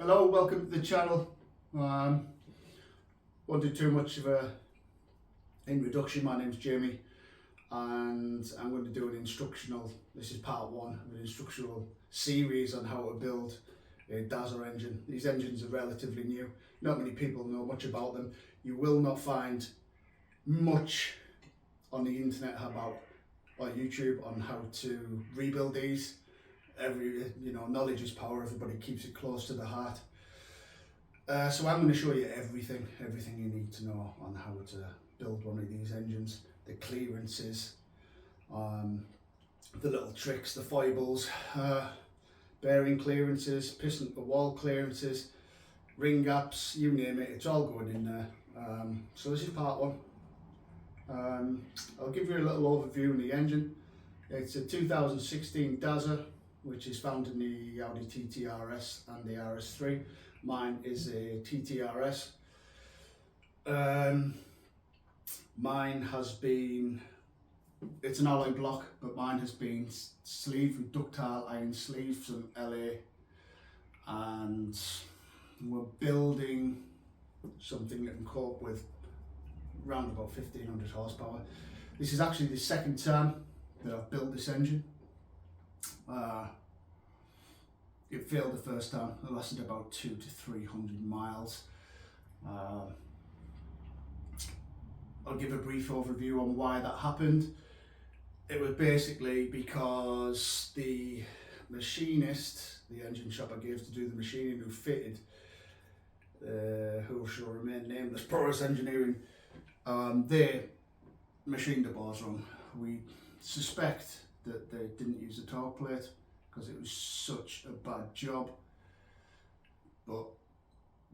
Hello, welcome to the channel. Won't do too much of a introduction. My name's Jamie and I'm going to do an instructional, this is part one of an instructional series on how to build a DAZA engine. These engines are relatively new, not many people know much about them. You will not find much on the internet about, or YouTube, on how to rebuild these. Knowledge is power. Everybody keeps it close to the heart. So I'm going to show you everything you need to know on how to build one of these engines, the clearances, the little tricks, the foibles, bearing clearances, piston to wall clearances, ring gaps, you name it, it's all going in there. So this is part one. I'll give you a little overview of the engine. It's a 2016 DAZA, which is found in the Audi TT RS and the RS3. Mine is a TT RS. Mine has been, it's an alloy block, but mine has been sleeved with ductile iron sleeve from LA, and we're building something that can cope with around about 1500 horsepower. This is actually the second time that I've built this engine. It failed the first time. It lasted about 200 to 300 miles. I'll give a brief overview on why that happened. It was basically because the machinist, the engine shop I gave to do the machining, who fitted, who shall remain nameless, Progress Engineering, they machined the bars wrong. We suspect that they didn't use a torque plate because it was such a bad job, but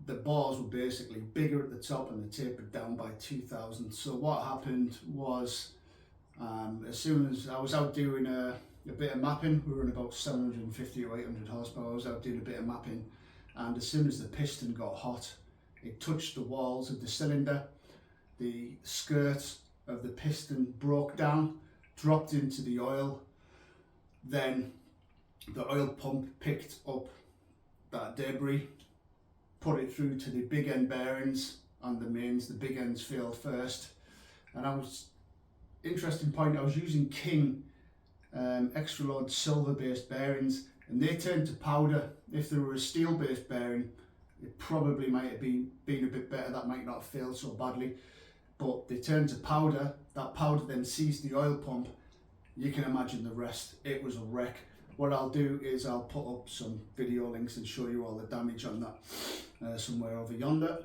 the bars were basically bigger at the top and they tapered down by 2000. So what happened was, as soon as I was out doing a bit of mapping, we were in about 750 or 800 horsepower, I was out doing a bit of mapping, and as soon as the piston got hot, it touched the walls of the cylinder, the skirt of the piston broke down, dropped into the oil, then the oil pump picked up that debris, put it through to the big end bearings and the mains. The big ends failed first, and interesting point, I was using King extra load silver based bearings, and they turned to powder. If they were a steel based bearing, it probably might have been a bit better, that might not have failed so badly, but they turned to powder. That powder then seized the oil pump. You can imagine the rest. It was a wreck. What I'll do is I'll put up some video links and show you all the damage on that somewhere over yonder.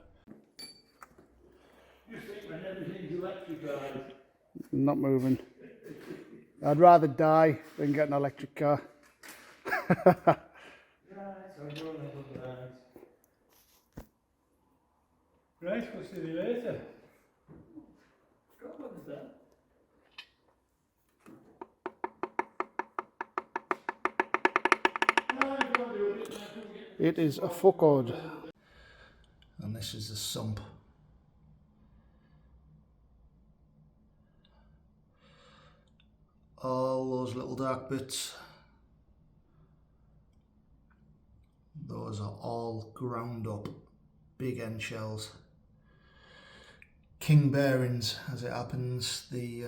You think when everything's electrified? Not moving. I'd rather die than get an electric car. Right, so rolling up the lines. Right, we'll see you later. What is that? It is a Focod, and this is the sump. All those little dark bits, those are all ground up big end shells. King bearings, as it happens, the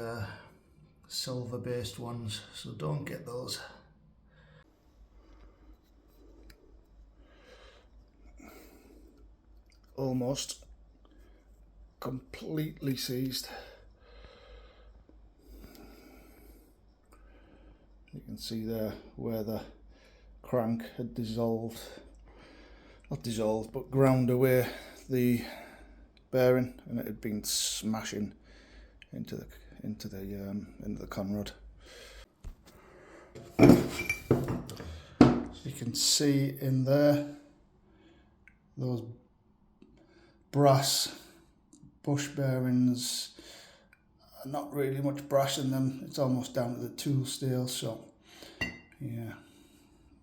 silver based ones, so don't get those. Almost completely seized. You can see there where the crank had dissolved, not dissolved, but ground away the bearing, and it had been smashing into the conrod. So you can see in there those brass bush bearings, not really much brass in them, it's almost down to the tool steel, so yeah,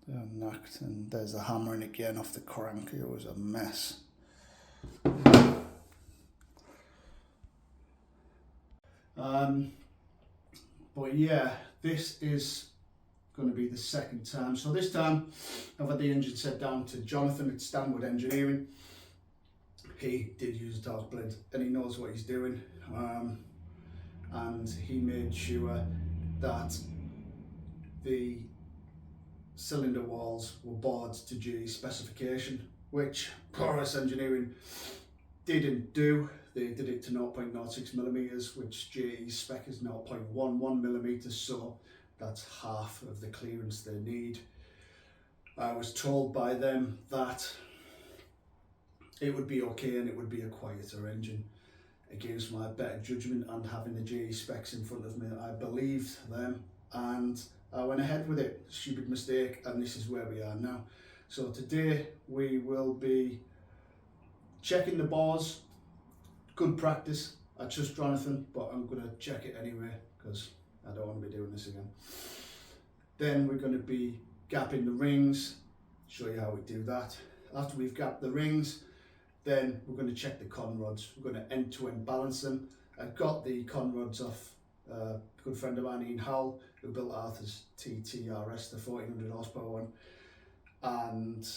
they're knocked. And there's the hammering again off the crank. It was a mess. But yeah, this is going to be the second time. So this time I've had the engine set down to Jonathan at Stanwood Engineering. He did use a torque blade and he knows what he's doing, and he made sure that the cylinder walls were bored to GE specification, which Porous Engineering didn't do. They did it to 0.06 millimeters, which GE's spec is 0.11 millimeters, so that's half of the clearance they need. I was told by them that it would be okay and it would be a quieter engine. Against my better judgment and having the GE specs in front of me, I believed them and I went ahead with it. Stupid mistake, and this is where we are now. So today we will be checking the bores. Good practice. I trust Jonathan, but I'm going to check it anyway because I don't want to be doing this again. Then we're going to be gapping the rings, show you how we do that. After we've gapped the rings, then we're going to check the con rods. We're going to end-to-end balance them. I got the con rods off a good friend of mine, Ian Howell, who built Arthur's TTRS, the 1400 horsepower one, and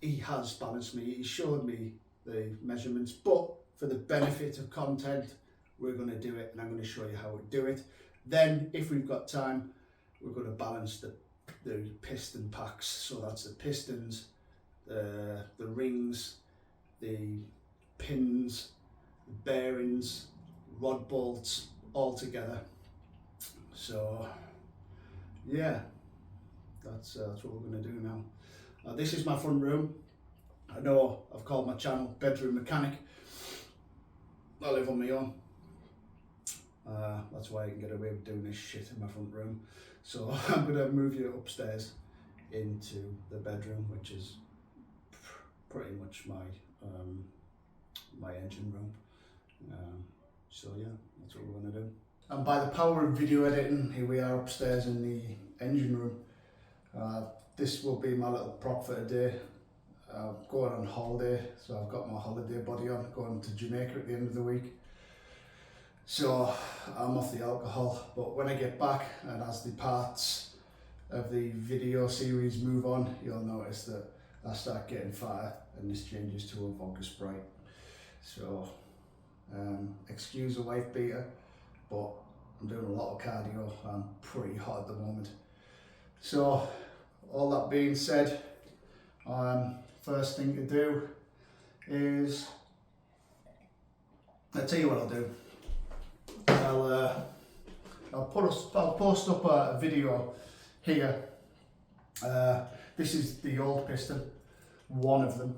he has balanced me. He showed me the measurements, but for the benefit of content, we're going to do it and I'm going to show you how we do it. Then, if we've got time, we're going to balance the piston packs. So that's the pistons, the rings, the pins, the bearings, rod bolts, all together. So yeah, that's what we're going to do now. This is my front room. I know I've called my channel Bedroom Mechanic. I live on my own. That's why I can get away with doing this shit in my front room. So I'm going to move you upstairs into the bedroom, which is pretty much my engine room. So yeah, that's what we're going to do. And by the power of video editing, here we are upstairs in the engine room. This will be my little prop for today. I'm going on holiday, so I've got my holiday body on, going to Jamaica at the end of the week. So I'm off the alcohol, but when I get back and as the parts of the video series move on, you'll notice that I start getting fatter and this changes to a vodka Sprite. So excuse a wife beater, but I'm doing a lot of cardio. I'm pretty hot at the moment. So all that being said, first thing to do is, I'll tell you what I'll do. I'll post up a video here. This is the old piston, one of them,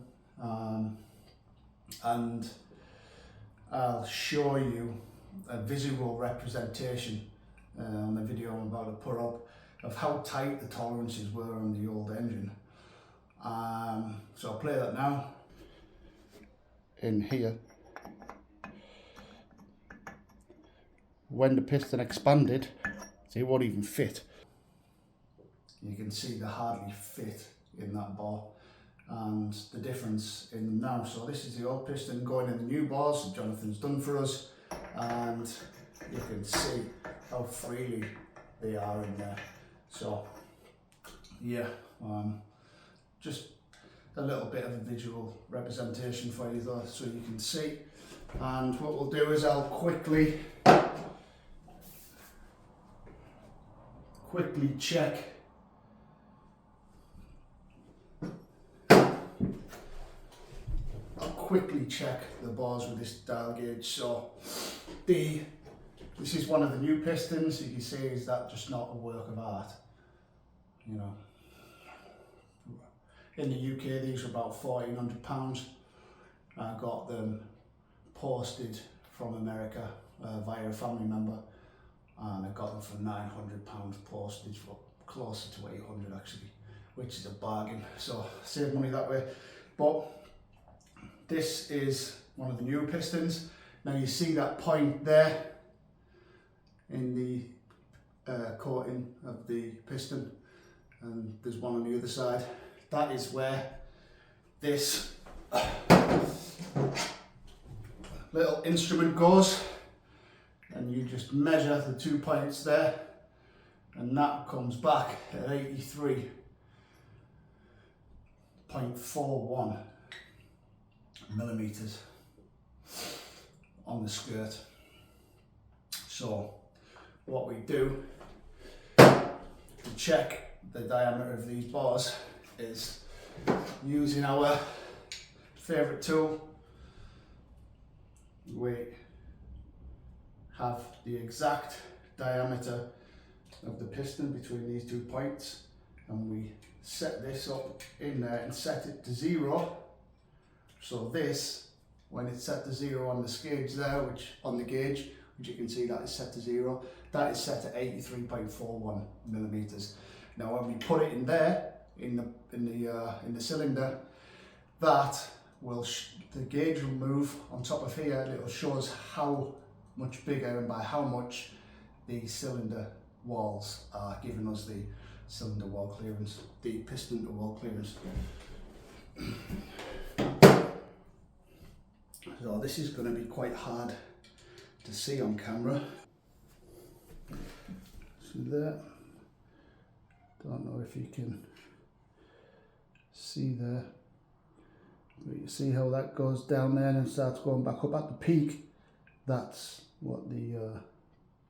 and I'll show you a visual representation on the video I'm about to put up of how tight the tolerances were on the old engine. So I'll play that now. In here, when the piston expanded, so it won't even fit. You can see they hardly fit in that bore, and the difference in them now. So this is the old piston going in the new bores that Jonathan's done for us, and you can see how freely they are in there. So yeah, just a little bit of a visual representation for you though, so you can see. And what we'll do is I'll quickly check the bores with this dial gauge. So this is one of the new pistons. You can see, is that just not a work of art? You know, in the UK these are about £1,400. I got them posted from America via a family member, and I got them for £900 postage, for closer to 800 actually, which is a bargain. So save money that way. But this is one of the newer pistons. Now you see that point there in the coating of the piston, and there's one on the other side. That is where this little instrument goes, and you just measure the 2 points there, and that comes back at 83.41 millimeters on the skirt. So what we do to check the diameter of these bars is using our favourite tool. We have the exact diameter of the piston between these 2 points, and we set this up in there and set it to 0. So this, when it's set to 0 on the gauge there, which you can see that is set to 0, that is set at 83.41 millimeters. Now when we put it in there, in the cylinder, that will the gauge will move on top of here, and it will show us how much bigger and by how much the cylinder walls are giving us the cylinder wall clearance, the piston to wall clearance. So this is going to be quite hard to see on camera. See there? Don't know if you can see there, but you see how that goes down there and starts going back up at the peak. That's what the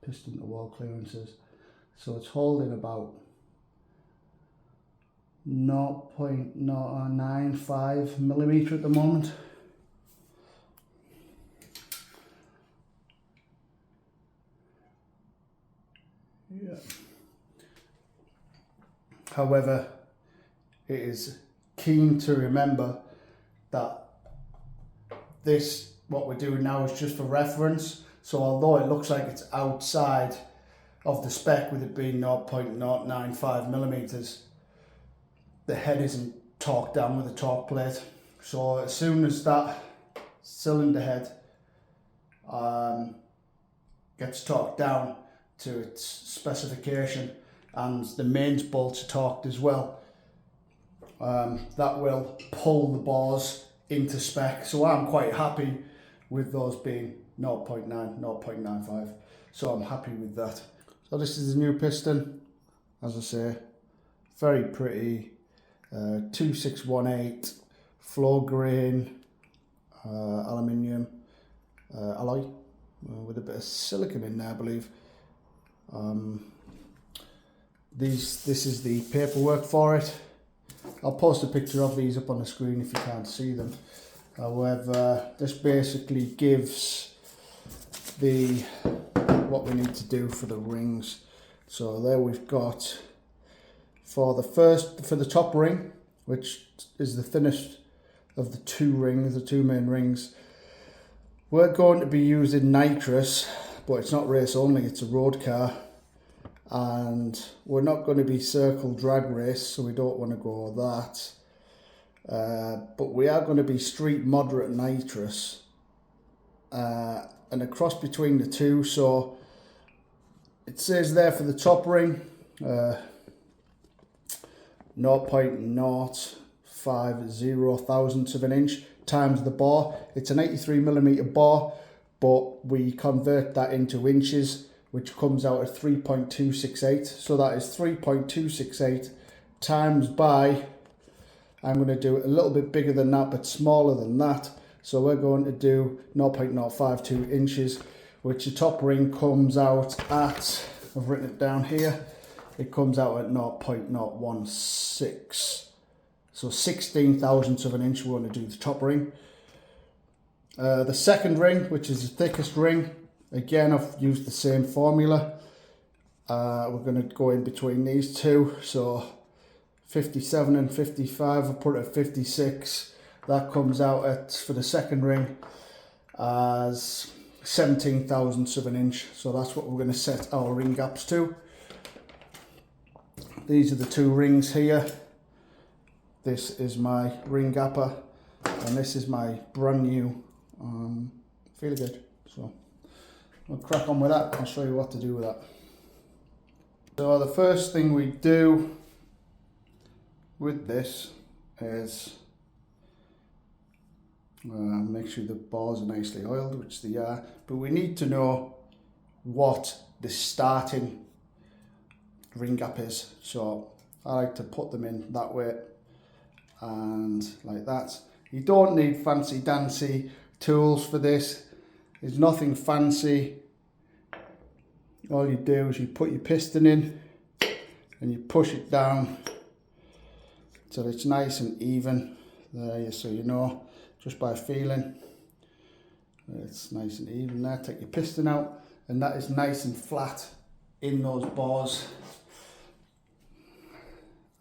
piston to wall clearance is. So it's holding about 0.095 millimeter at the moment. Yeah. However, it is keen to remember that this, what we're doing now, is just for reference. So although it looks like it's outside of the spec with it being 0.095 millimeters, the head isn't torqued down with a torque plate. So as soon as that cylinder head gets torqued down to its specification, and the mains bolts are torqued as well, that will pull the bars into spec. So I'm quite happy with those being 0.9, 0.95. So I'm happy with that. So this is the new piston, as I say, very pretty, 2618 floor grain aluminium alloy with a bit of silicon in there, I believe. This is the paperwork for it. I'll post a picture of these up on the screen if you can't see them. However, this basically gives what we need to do for the rings. So there we've got for the top ring, which is the thinnest of the two main rings. We're going to be using nitrous, but it's not race only, it's a road car. And we're not going to be circle drag race, so we don't want to go that. But we are going to be street moderate nitrous, and a cross between the two. So it says there for the top ring 0.050 thousandths of an inch times the bar. It's an 83 millimeter bar, but we convert that into inches, which comes out at 3.268. So that is 3.268 times by, I'm going to do it a little bit bigger than that, but smaller than that. So we're going to do 0.052 inches, which the top ring comes out at, I've written it down here, it comes out at 0.016. So 16 thousandths of an inch we're going to do the top ring. The second ring, which is the thickest ring, again, I've used the same formula. We're going to go in between these two. So 57 and 55, I'll put it at 56. That comes out at, for the second ring, as 17 thousandths of an inch. So that's what we're going to set our ring gaps to. These are the two rings here. This is my ring gapper, and this is my brand new feeler gauge. So we'll crack on with that. I'll show you what to do with that. So the first thing we do with this is make sure the bars are nicely oiled, which they are, but we need to know what the starting ring gap is. So I like to put them in that way and like that. You don't need fancy dancy tools for this. There's nothing fancy. All you do is you put your piston in and you push it down till it's nice and even. There, so you know, just by feeling, it's nice and even there. Take your piston out and that is nice and flat in those bars.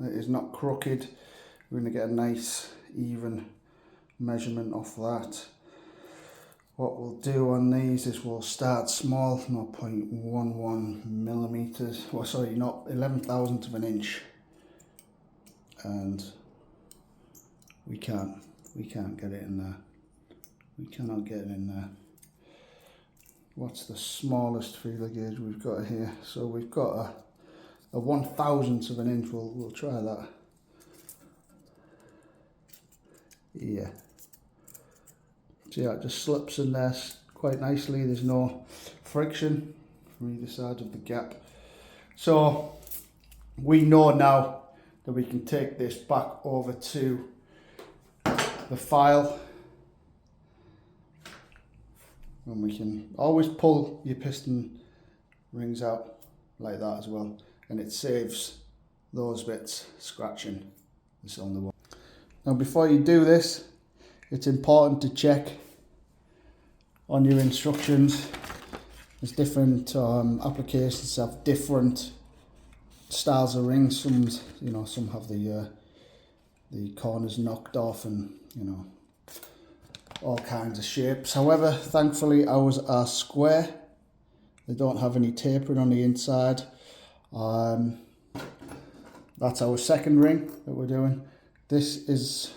It is not crooked. We're going to get a nice even measurement off that. What we'll do on these is we'll start small, 0.11 millimeters, well sorry, not 11,000th of an inch, and we can't get it in there. We cannot get it in there. What's the smallest feeler gauge we've got here? So we've got a 1,000th of an inch. We'll try that. Yeah. So yeah, it just slips in there quite nicely. There's no friction from either side of the gap. So we know now that we can take this back over to the file, and we can always pull your piston rings out like that as well, and it saves those bits scratching this on the wall. Now before you do this, it's important to check on your instructions. There's different applications have different styles of rings. Some, you know, some have the corners knocked off, and you know, all kinds of shapes. However, thankfully ours are square. They don't have any tapering on the inside. That's our second ring that we're doing. This is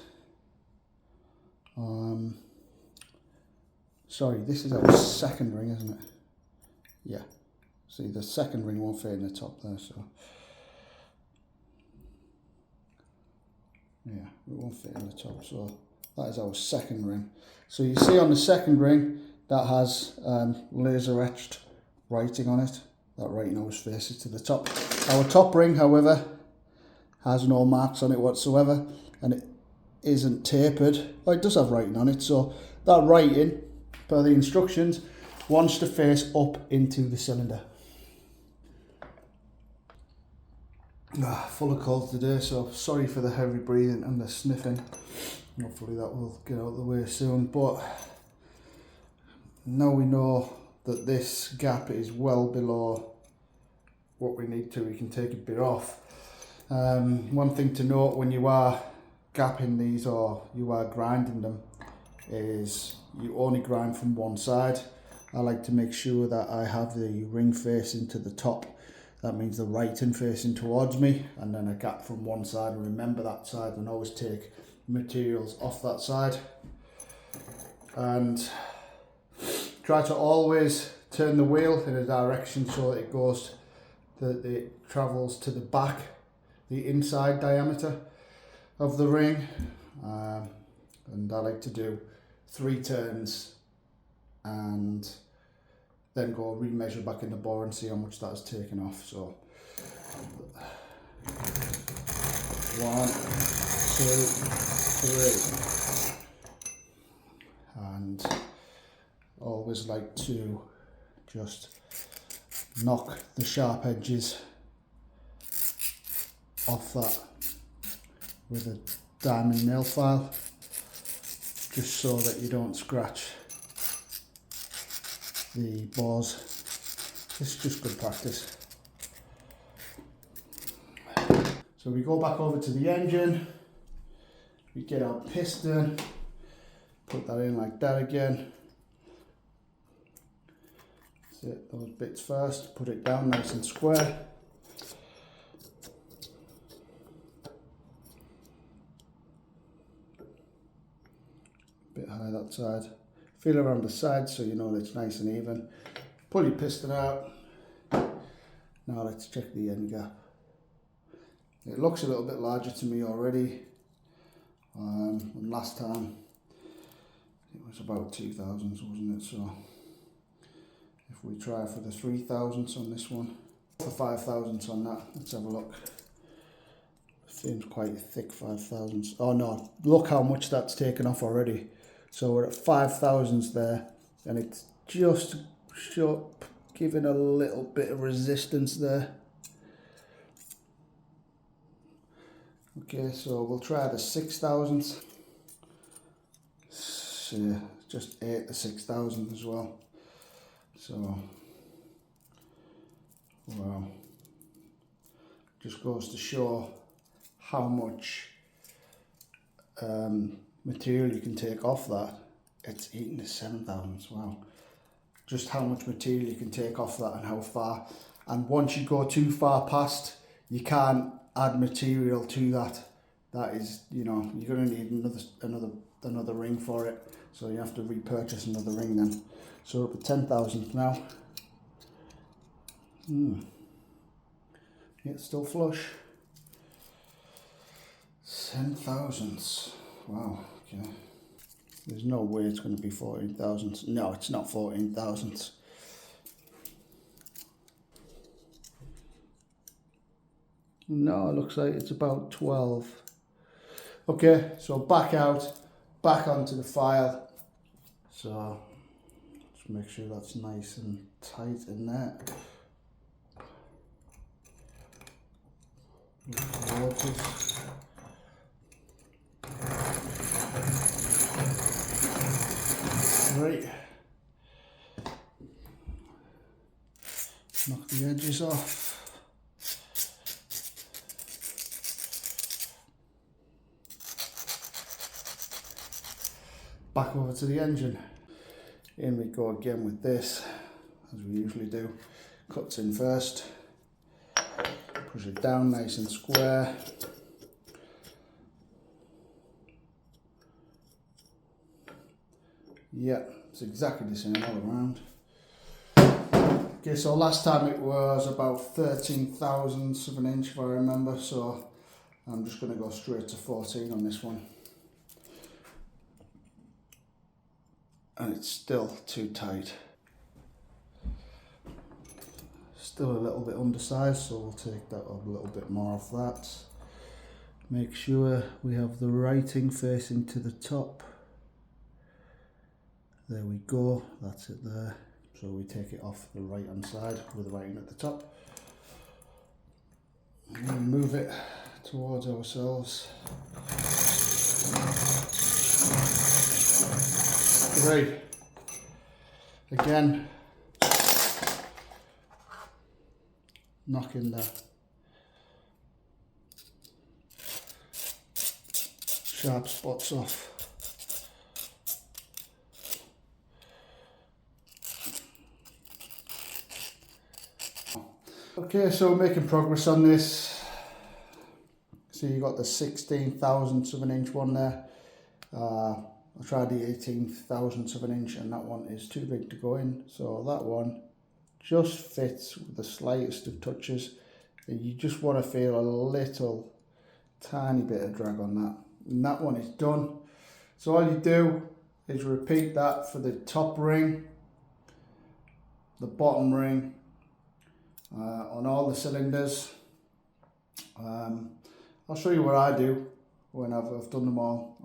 sorry, this is our second ring, isn't it? Yeah. See, the second ring won't fit in the top there, so yeah, it won't fit in the top. So that is our second ring. So you see on the second ring that has laser etched writing on it. That writing always faces to the top. Our top ring, however, has no marks on it whatsoever, and it isn't tapered. Well, it does have writing on it, so that writing, per the instructions, wants to face up into the cylinder. Full of cold today, so sorry for the heavy breathing and the sniffing. Hopefully that will get out of the way soon, but now we know that this gap is well below what we need to, we can take a bit off. One thing to note when you are gapping these or you are grinding them is you only grind from one side. I like to make sure that I have the ring facing to the top. That means the writing facing towards me, and then a gap from one side, and remember that side, and always take materials off that side. And try to always turn the wheel in a direction so that it goes, that it travels to the back, the inside diameter of the ring. And I like to do 3 turns and then go re-measure back in the bore and see how much that has taken off. So 1, 2, 3, and always like to just knock the sharp edges off that with a diamond nail file, just so that you don't scratch the bores. It's just good practice. So we go back over to the engine, we get our piston, put that in like that again. Set those bits first, put it down nice and square. Bit high that side. Feel around the sides so you know that it's nice and even. Pull your piston out. Now let's check the end gap. It looks a little bit larger to me already. And last time it was about 2,000s, wasn't it? So if we try for the 3,000s on this one, For 5 thousandths on that. Let's have a look. Seems quite thick 5 thousandths. Oh no, look how much that's taken off already. So we're at 5 thousandths there, and it's just giving a little bit of resistance there. Okay, so we'll try the 6 thousandths. So just 8 to 6 thousandths as well. So, wow. Just goes to show how much material you can take off that. It's eating the 7 thousandths, wow. Just how much material you can take off that and how far. And once you go too far past, you can't add material to that. That is, you know, you're going to need another ring for it. So you have to repurchase another ring then. So we're up at 10 thousandths now. It's still flush. 10 thousandths. Wow, okay. There's no way it's going to be 14 thousandths. No, it's not 14 thousandths. No, it looks like it's about 12. Okay, so back out, back onto the file. So just make sure that's nice and tight in there. Right. Knock the edges off. Back over to the engine. In we go again with this, as we usually do. Cuts in first. Push it down nice and square. Yeah, it's exactly the same all around. Okay, so last time it was about 13 thousandths of an inch if I remember, so I'm just going to go straight to 14 on this one. And it's still too tight. Still a little bit undersized, so we'll take that a little bit more off that. Make sure we have the writing facing to the top. There we go, that's it there. So we take it off the right hand side with the writing at the top. And move it towards ourselves. 3. Again, knocking the sharp spots off. Okay, so we're making progress on this. So you got the 16 thousandths of an inch one there. I tried the 18 thousandths of an inch and that one is too big to go in. So that one just fits with the slightest of touches. And you just want to feel a little tiny bit of drag on that. And that one is done. So all you do is repeat that for the top ring, the bottom ring, on all the cylinders. I'll show you what I do when I've done them all.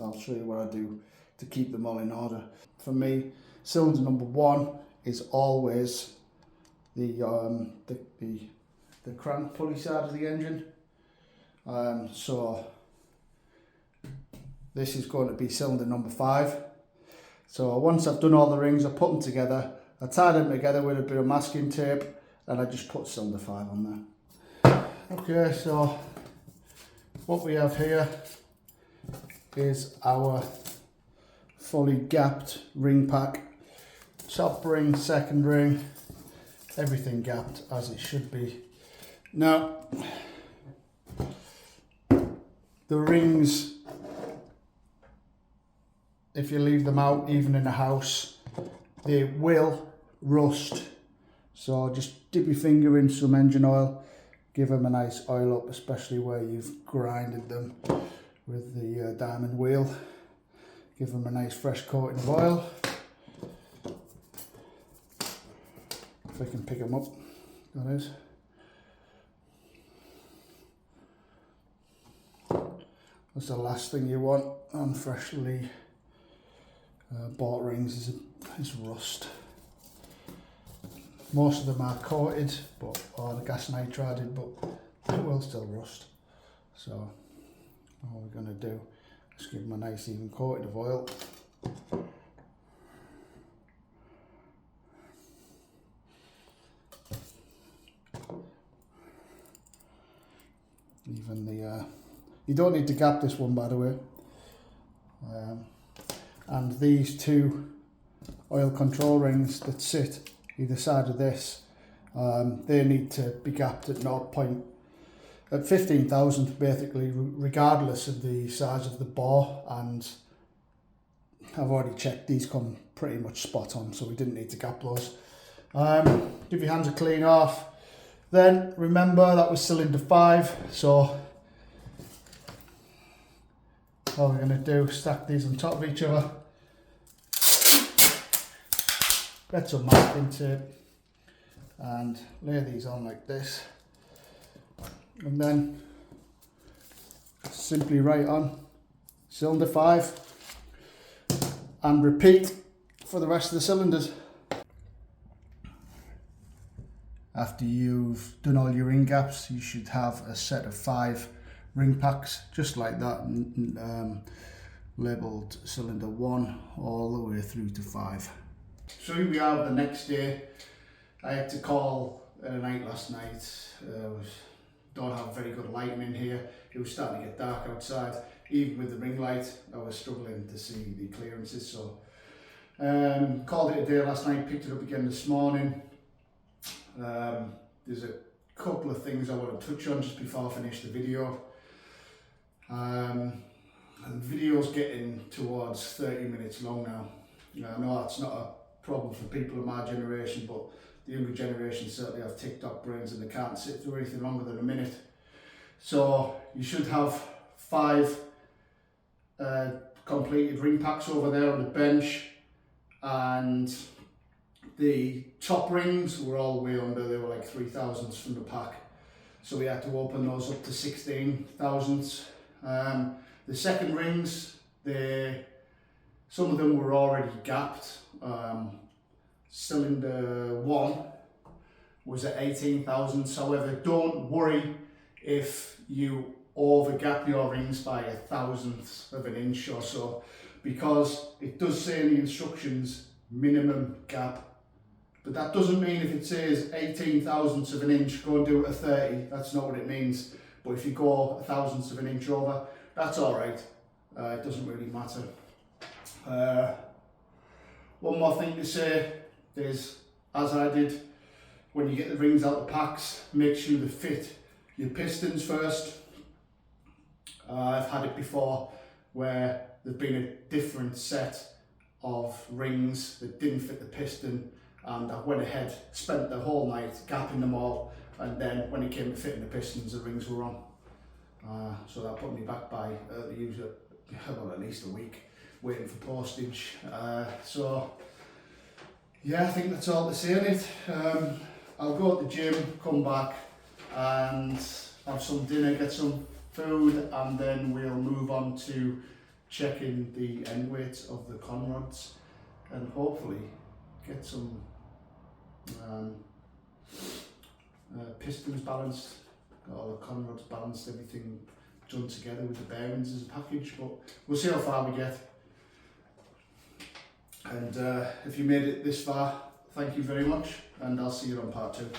I'll show you what I do to keep them all in order. For me, cylinder number 1 is always the crank pulley side of the engine. So this is going to be cylinder number 5. So once I've done all the rings, I put them together, I tie them together with a bit of masking tape, and I just put cylinder 5 on there. Okay, so what we have here is our fully gapped ring pack. Top ring, second ring, everything gapped as it should be. Now, the rings, if you leave them out, even in a house, they will rust. So just dip your finger in some engine oil, give them a nice oil up, especially where you've grinded them with the diamond wheel. Give them a nice fresh coating of oil. If I can pick them up, that is. That's the last thing you want on freshly bought rings is rust. Most of them are coated, or the gas nitrided, but it will still rust. So all we're going to do is give them a nice even coating of oil. Even the you don't need to gap this one, by the way. And these two oil control rings that sit either side of this, they need to be gapped at 15,000 basically, regardless of the size of the bore. And I've already checked, these come pretty much spot on, so we didn't need to gap those. Give your hands a clean off. Then remember that was cylinder 5, so all we're going to do is stack these on top of each other, get some masking tape and lay these on like this, and then simply write on cylinder 5 and repeat for the rest of the cylinders. After you've done all your ring gaps, you should have a set of 5 ring packs, just like that, labelled cylinder 1 all the way through to 5. So here we are the next day. I had to call at night last night. Don't have very good lighting in here. It was starting to get dark outside. Even with the ring light, I was struggling to see the clearances. So called it a day last night, picked it up again this morning. There's a couple of things I want to touch on just before I finish the video. The video's getting towards 30 minutes long now. I know that's not a problem for people of my generation, but the younger generation certainly have TikTok brains and they can't sit through anything longer than a minute. So you should have 5 completed ring packs over there on the bench, and the top rings were all way under. They were like 3 thousandths from the pack, so we had to open those up to 16 thousandths. The second rings, some of them were already gapped. Cylinder 1 was at 18 thousandths. However, don't worry if you over gap your rings by 1/1000th of an inch or so, because it does say in the instructions minimum gap. But that doesn't mean if it says 18 thousandths of an inch, go and do it at 30. That's not what it means. But if you go 1/1000th of an inch over, that's all right. It doesn't really matter. One more thing to say is, as I did, when you get the rings out of the packs, make sure they fit your pistons first. I've had it before where there's been a different set of rings that didn't fit the piston, and I went ahead, spent the whole night gapping them all, and then when it came to fitting the pistons, the rings were wrong. So that put me back by the usual, well, at least a week waiting for postage. So yeah, I think that's all to say on it. I'll go to the gym, come back and have some dinner, get some food, and then we'll move on to checking the end weights of the con rods and hopefully get some pistons balanced, got all the con rods balanced, everything done together with the bearings as a package, but we'll see how far we get. And if you made it this far, thank you very much, and I'll see you on part 2.